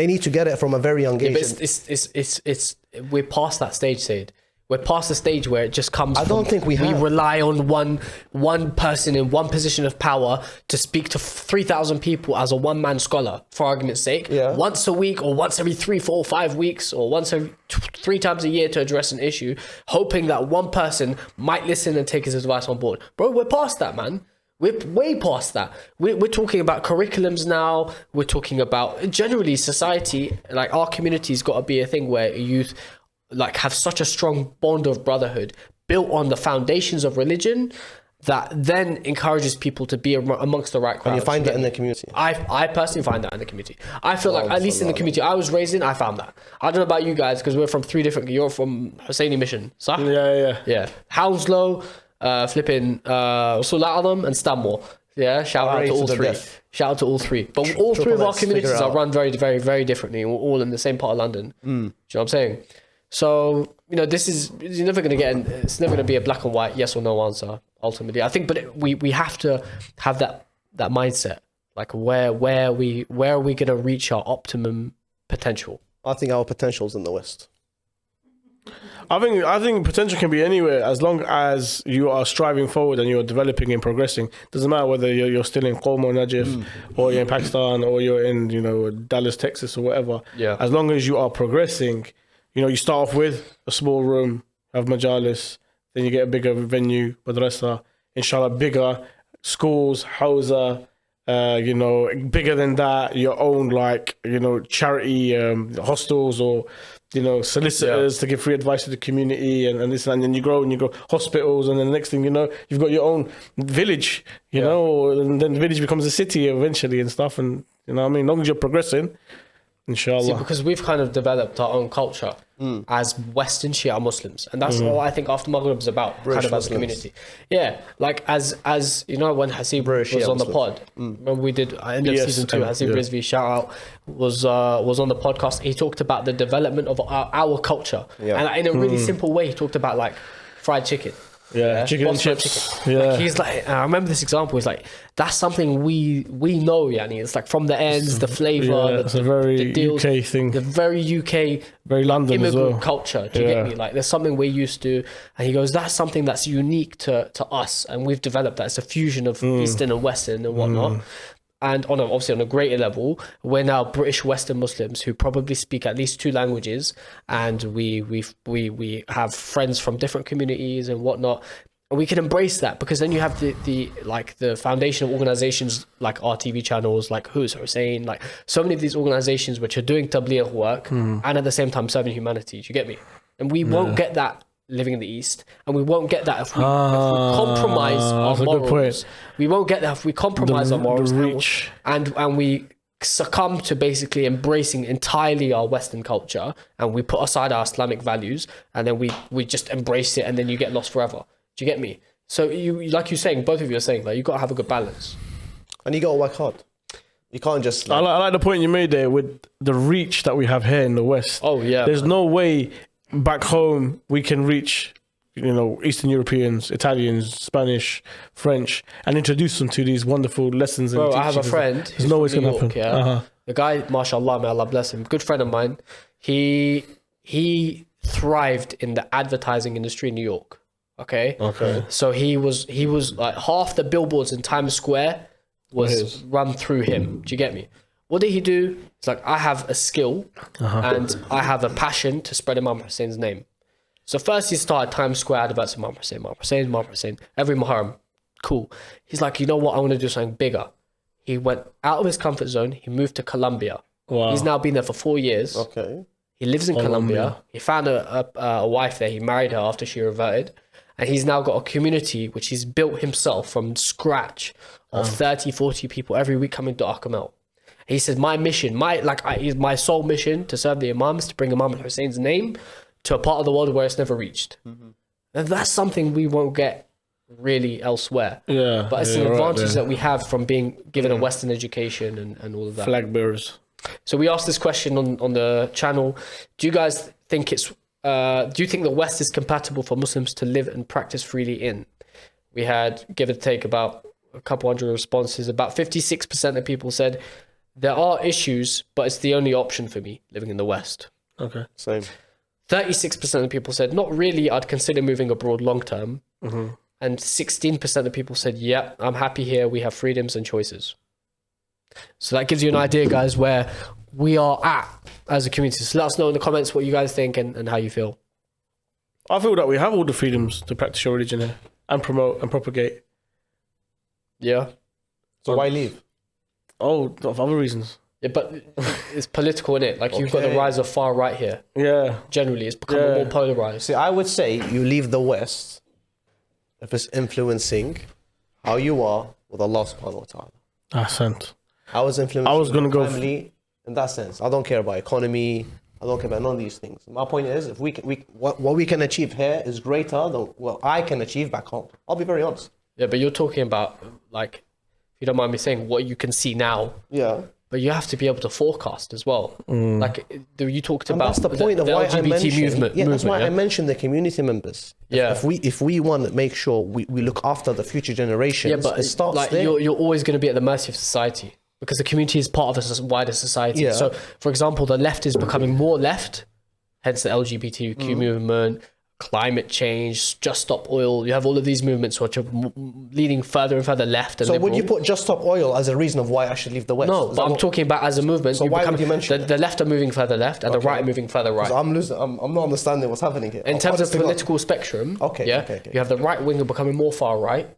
need to get it from a very young age. It's we're past that stage, Sayed. We're past the stage where it just comes. I don't think we have. We rely on one person in one position of power to speak to 3,000 people as a one-man scholar, for argument's sake, once a week or once every 3, 4, 5 weeks or once every 3 times a year to address an issue, hoping that one person might listen and take his advice on board. Bro, we're past that, man. We're way past that. We're talking about curriculums now. We're talking about generally society, like our community's got to be a thing where youth have such a strong bond of brotherhood built on the foundations of religion that then encourages people to be amongst the right crowd. And you find that in the community. I personally find that in the community. I feel like, at least in the community I was raised in, I found that. I don't know about you guys, because we're from 3 different... You're from Husseini Mission, Sah? Yeah. Hounslow, flipping Rasul A'adham and Stanmore. Yeah, shout out to all 3. Shout out to all 3. But all 3 of our communities are run very, very, very differently. We're all in the same part of London. Do you know what I'm saying? So, this is, you're never going to get, it's never going to be a black and white yes or no answer, ultimately. I think, but we have to have that mindset. Like, where are we going to reach our optimum potential? I think our potential's in the West. I think potential can be anywhere as long as you are striving forward and you're developing and progressing. Doesn't matter whether you're still in Qom or Najaf or you're in Pakistan or you're in Dallas, Texas or whatever. Yeah. As long as you are progressing, you start off with a small room, have majalis, then you get a bigger venue, madrasa, inshallah bigger schools, hawza, bigger than that, your own charity hostels or solicitors to give free advice to the community and this and then you grow hospitals, and then the next thing you've got your own village, and then the village becomes a city eventually and stuff, and as long as you're progressing, inshallah. See, because we've kind of developed our own culture as Western Shia Muslims, and that's all I think After Maghrib is about, British kind of as a community. Yeah, like as when Hasib was on the pod, when we did end of season 2, Hasib Rizvi, shout out, was on the podcast. He talked about the development of our culture, and in a really simple way, he talked about fried chicken. Yeah, chicken and Bosman chips. chicken. Yeah. Like, he's like, I remember this example. He's like, that's something we know, yani. It's like from the ends, the flavour, Yeah, it's a very deals, UK thing. the very UK Very London as immigrant well. culture. Do you get me? Like, there's something we're used to, and he goes, that's something that's unique to us, and we've developed that. It's a fusion of Eastern and Western and whatnot. And obviously on a greater level, we're now British Western Muslims who probably speak at least 2 languages, and we have friends from different communities and whatnot. And we can embrace that, because then you have the foundation of organizations like our TV channels, like Who's Hussein, like so many of these organizations which are doing tabligh work and at the same time serving humanity. Do you get me? And we won't get that living in the East, and we won't get that if we compromise our morals. We won't get that if we compromise our morals and we succumb to basically embracing entirely our Western culture, and we put aside our Islamic values, and then we just embrace it, and then you get lost forever. Do you get me? So you, like you're saying, both of you are saying, like, you got to have a good balance, and you got to work hard. You can't just. I like the point you made there with the reach that we have here in the West. Oh yeah, there's no way back home we can reach, Eastern Europeans, Italians, Spanish, French, and introduce them to these wonderful lessons. Bro, and I have a friend. There's no way it's gonna happen. Yeah? The guy, mashallah, may Allah bless him, good friend of mine. He thrived in the advertising industry in New York. Okay. So he was like half the billboards in Times Square was run through him. Do you get me? What did he do? It's like, I have a skill and I have a passion to spread Imam Hussein's name. So first he started Times Square adverts of Imam Hussein, every Muharram. Cool. He's like, you know what? I want to do something bigger. He went out of his comfort zone. He moved to Colombia. Wow. He's now been there for 4 years. Okay. He lives in Colombia. He found a wife there. He married her after she reverted. And he's now got a community which he's built himself from scratch of 30, 40 people every week coming to Akamel. He said, my mission, my sole mission to serve the Imams, to bring Imam Hussein's name to a part of the world where it's never reached. And that's something we won't get really elsewhere. Yeah. But it's an advantage that we have from being given a Western education and all of that. Flag bearers. So we asked this question on the channel. Do you guys think do you think the West is compatible for Muslims to live and practice freely in? We had, give or take, about a couple hundred responses. About 56% of people said, there are issues, but it's the only option for me living in the West. Okay. Same. 36% of people said, not really, I'd consider moving abroad long term. And 16% of people said, yeah, I'm happy here. We have freedoms and choices. So that gives you an idea, guys, where we are at as a community. So let us know in the comments what you guys think and how you feel. I feel that we have all the freedoms to practice your religion here and promote and propagate. Yeah. So why leave? Oh, of other reasons. Yeah, but it's political, innit? Like, you've got the rise of far right here. Yeah. Generally, it's becoming more polarized. See, I would say you leave the West if it's influencing how you are with Allah subhanahu wa ta'ala. Ahsant. I was influencing I was gonna go family in that sense. I don't care about economy. I don't care about none of these things. My point is, if what we can achieve here is greater than what I can achieve back home. I'll be very honest. Yeah, but you're talking about, like, if you don't mind me saying, what you can see now. Yeah. But you have to be able to forecast as well. Like, you talked And about that's the point of why LGBT I mentioned. movement. Yeah, that's why I mentioned the community members. Yeah. If we want to make sure we look after the future generations, Yeah, but it starts like, there. you're always going to be at the mercy of society, because the community is part of a wider society. Yeah. So, for example, the left is becoming more left, hence the LGBTQ movement, climate change, Just Stop Oil. You have all of these movements which are leading further and further left. And So liberal. would you put Just Stop Oil as a reason of why I should leave the West? No, Is but that I'm what- talking about as a movement. So why would you mention the left are moving further left and the right are moving further right. I'm losing. I'm not understanding what's happening here. In terms of political spectrum, Okay, yeah, okay. you have the right wing are becoming more far right.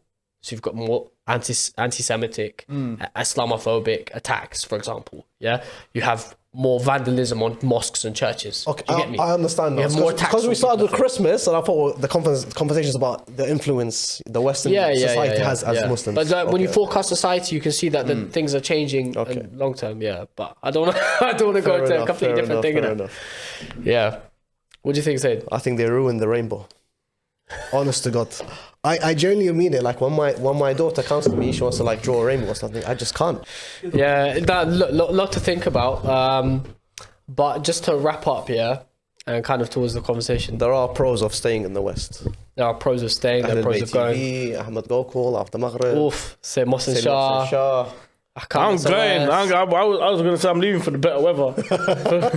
So you've got more anti-Semitic, Islamophobic attacks, for example. Yeah, you have more vandalism on mosques and churches. Okay, Do you get me? I understand You now. have more attacks Because we on started with people. Christmas, and I thought the conversations about the influence the Western society has as Muslims. But when you Okay. forecast society, you can see that the things are changing long term. Yeah, but I don't want to go into a completely different thing. Fair innit? enough. Yeah. What do you think, Sayed? I think they ruined the rainbow. Honest to God, I genuinely mean it. Like when my daughter comes to me, she wants to like draw a rainbow or something. I just can't. Yeah, that lot to think about. But just to wrap up, yeah, and kind of towards the conversation. There are pros of staying in the West. There are pros of staying, there are pros of going. TV, Ahmed Gokul after Maghrib. Oof, say Mohsin Say Shah. Mohsin Shah. I'm going. I was going to say I'm leaving for the better weather.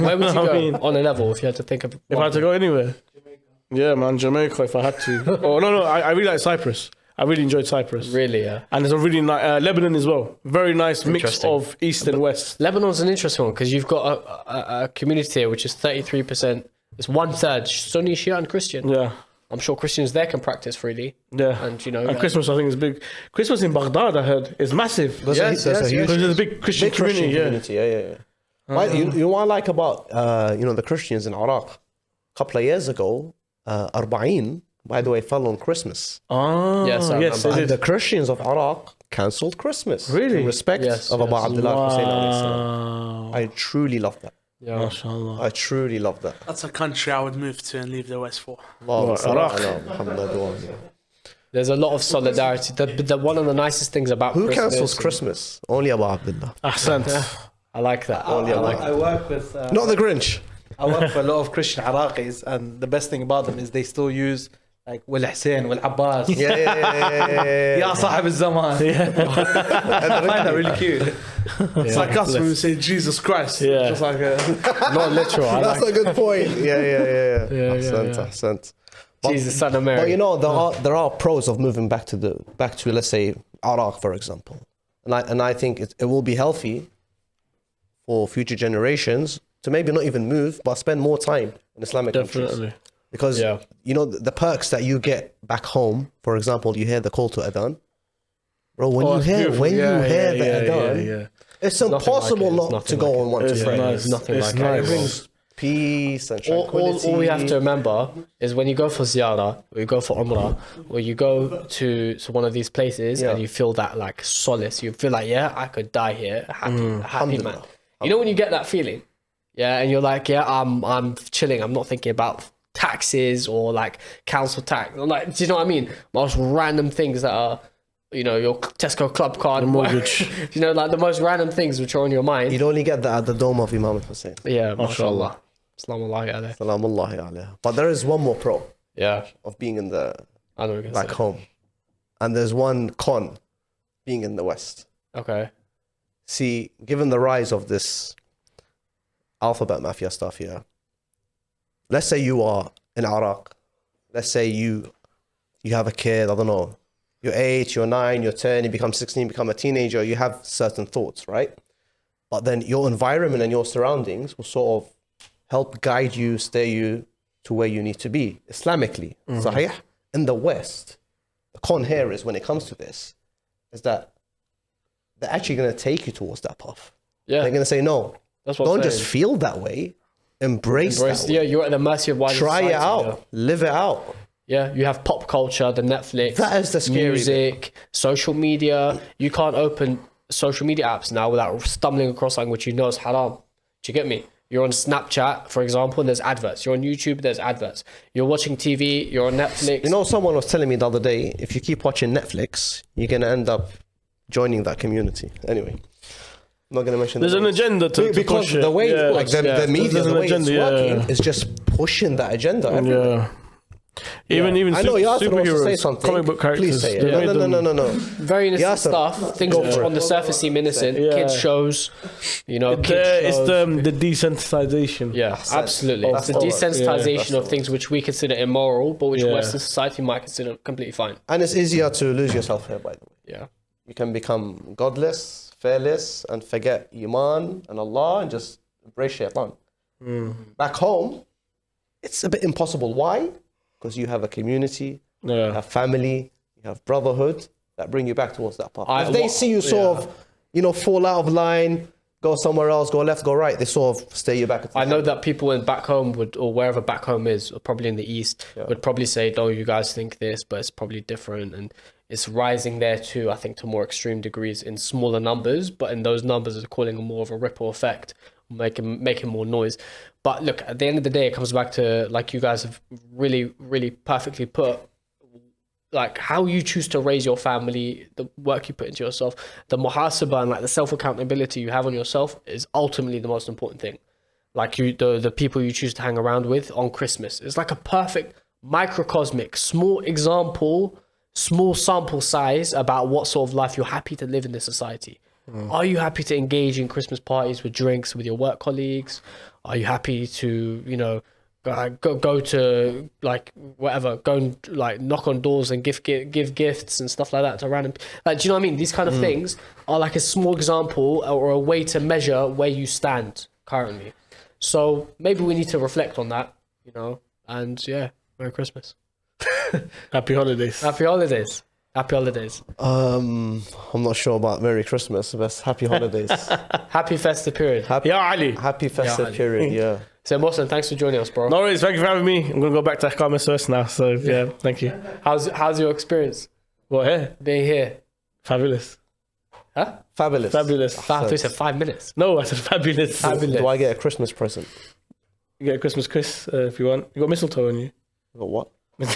Where would you go I mean, on a level if you had to think of if I had to go anywhere? Yeah, man, Jamaica if I had to. Oh, no, I really like Cyprus. I really enjoyed Cyprus. Really, yeah. And there's a really nice, Lebanon as well. Very nice mix Interesting. of East and West. Lebanon's an interesting one because you've got a community here which is 33%. It's 1/3 Sunni, Shia, and Christian. Yeah. I'm sure Christians there can practice freely. Yeah. And, you know. And Christmas, I think, is big. Christmas in Baghdad, I heard, is massive. There's a huge Because there's a big Christian big Christian community. community. Yeah. Why, you know what I like about the Christians in Iraq? A couple of years ago, Arba'in, by the way, fell on Christmas. Ah, Yes, I yes, remember. it And is. the Christians of Iraq cancelled Christmas. Really? In respect Yes, of Abu yes. Abdullah Hussein alayhi salam. Wow. I truly love that. Yeah. MashaAllah. I truly love that. That's a country I would move to and leave the West for. Allahumma salli Iraq. ala Muhammad wa ali. There's a lot of solidarity. The one of the nicest things about Who Christmas. cancels Christmas? Only Abu Abdullah. Ahsant. I like that. I work with. Not the Grinch. I work with a lot of Christian Iraqis, and the best thing about them is they still use like Wal Hussein, Wal Abbas. Yeah. Ya Sahib al-Zaman. I find that really cute. It's like us when we say Jesus Christ. Yeah. Just like Not literal. I That's like a good point. Yeah. Ahsant, yeah. ahsant. Jesus, son of Mary. But you know, there are pros of moving back to let's say Iraq, for example, and I think it will be healthy for future generations to maybe not even move, but spend more time in Islamic countries. Definitely. Because Yeah. you know the perks that you get back home. For example, you hear the call to adhan, bro. When you hear the adhan, it's nothing impossible like it. It's not to nothing go like and want to It's pray. nice. There's nothing It's like nice. It brings peace and all tranquility. we have to remember is when you go for ziyarah, or you go for umrah, or you go to one of these places Yeah. and you feel that like solace, you feel like, yeah, I could die here, happy man. Alhamdulillah. You know when you get that feeling, yeah, and you're like, yeah, I'm chilling. I'm not thinking about taxes or like council tax, or like, do you know what I mean? Most random things that are, you know, your Tesco club card, mortgage. you know, like the most random things which are on your mind. You'd only get that at the dome of Imam Hussein. Yeah, mashallah. Salaam alaikum. Salamullahi alayhi. But there is one more pro Yeah, of being in the I know what you're back gonna home, and there's one con being in the West. say. Okay. See, given the rise of this alphabet mafia stuff here, let's say you are in Iraq. Let's say you have a kid, I don't know, you're 8, you're 9, you're 10, you become 16, become a teenager, you have certain thoughts, right? But then your environment and your surroundings will sort of help guide you, steer you to where you need to be, Islamically. Sahih? In the West, the con here is when it comes to this, is that they're actually going to take you towards that path. Yeah, They're going to say, no, that's what don't I'm just saying. feel that way. Embrace that way. Yeah, you're at the mercy of wider Try it society, out. Live it out. Yeah, you have pop culture, the Netflix, That is the scary bit. music, social media. You can't open social media apps now without stumbling across something which you know is haram. Do you get me? You're on Snapchat, for example, and there's adverts. You're on YouTube, there's adverts. You're watching TV, you're on Netflix. You know, someone was telling me the other day, if you keep watching Netflix, you're going to end up joining that community. Anyway, I'm not going to mention There's the an names. agenda to Because push it. the way, Yeah. like the Yeah. media, There's the an way agenda, it's working yeah. is just pushing that agenda everywhere. Yeah. Even I know Yasser wants to say superheroes, something. comic book characters. Please say it. they made them- No. Very innocent Yasser, stuff, things go which for on it. the surface seem innocent, Yeah. kids shows, you know, kids It's shows. the desensitization. Yeah, absolutely. That's It's the the word. desensitization Yeah, of that's the things which we consider immoral, but which Yeah. Western society might consider completely fine. And it's easier to lose yourself here, by the way. Yeah. You can become godless, fearless, and forget Iman and Allah and just embrace shaitan. Back home, it's a bit impossible. Why? Because you have a community, you Yeah. have family, you have brotherhood that bring you back towards that path. I- If they what- see you sort of, fall out of line, go somewhere else, go left, go right, they sort of steer you back. I know that people in back home would, or wherever back home is, or probably in the East, would probably say, no, you guys think this, but it's probably different. And it's rising there too, I think, to more extreme degrees in smaller numbers, but in those numbers it's calling a more of a ripple effect, making more noise. But look, at the end of the day, it comes back to, like you guys have really, really perfectly put, like how you choose to raise your family, the work you put into yourself, the muhasabah and like the self-accountability you have on yourself is ultimately the most important thing. like the people you choose to hang around with on Christmas. It's like a perfect microcosmic, small example, small sample size about what sort of life you're happy to live in this society. Are you happy to engage in Christmas parties with drinks with your work colleagues? Are you happy to, you know, go to like whatever, go and like knock on doors and give gifts and stuff like that to random, like, do you know what I mean? These kind of things are like a small example or a way to measure where you stand currently. So maybe we need to reflect on that, you know. And yeah, Merry Christmas. Happy holidays. Happy holidays. Happy holidays. I'm not sure about Merry Christmas, but happy holidays. Happy festive period. Ya Ali. Happy festive Ali. period, yeah. So Mohsin, thanks for joining us, bro. No worries, thank you for having me. I'm going to go back to Ahmed Abbas now, so yeah, thank you. How's your experience What, here? being here? Fabulous. Huh? Fabulous. Fabulous. I thought you said 5 minutes. No, I said fabulous. Fabulous. Do I get a Christmas present? You get a Christmas kiss if you want. You got mistletoe on you. I got what? You know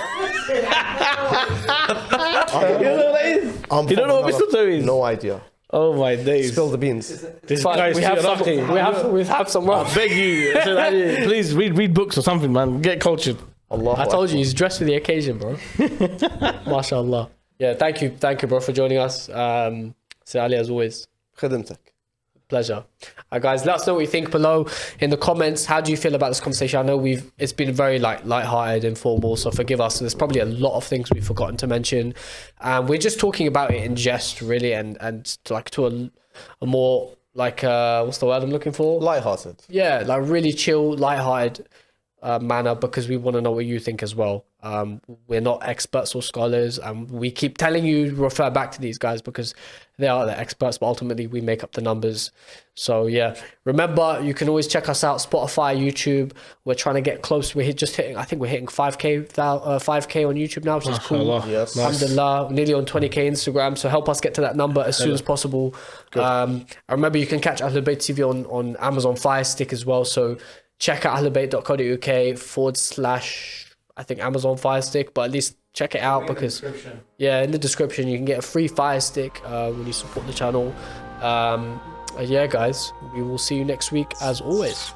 what that is? You don't know what mistletoe is? No idea. Oh my days. Spill the beans. This Fine, guy's we have some. lucky. We have some. I beg you. I said, please read books or something, man. Get cultured. Allah. I told you he's dressed for the occasion, bro. MashaAllah. Yeah, thank you, bro, for joining us. Sayed Ali, as always, خدمتك. pleasure. Guys, let us know what you think below in the comments. How do you feel about this conversation? I know it's been very like lighthearted, informal, so forgive us. There's probably a lot of things we've forgotten to mention. We're just talking about it in jest, really, and like to a more like what's the word I'm looking for? Lighthearted. Yeah, like really chill, lighthearted manner, because we want to know what you think as well. We're not experts or scholars, and we keep telling you refer back to these guys because they are the experts, but ultimately we make up the numbers. So yeah, remember, you can always check us out, Spotify, YouTube. We're trying to get close. We're just hitting, I think we're hitting 5k on YouTube now, which is cool. MashaAllah. Yes. Alhamdulillah, nearly on 20k Instagram, so help us get to that number as soon as possible. And remember, you can catch Ahlul Bayt TV on Amazon Fire Stick as well, so check out ahlulbayt.co.uk / I think Amazon Fire Stick, but at least check it out, because in the description you can get a free Fire Stick when you support the channel. Yeah, guys, we will see you next week as always.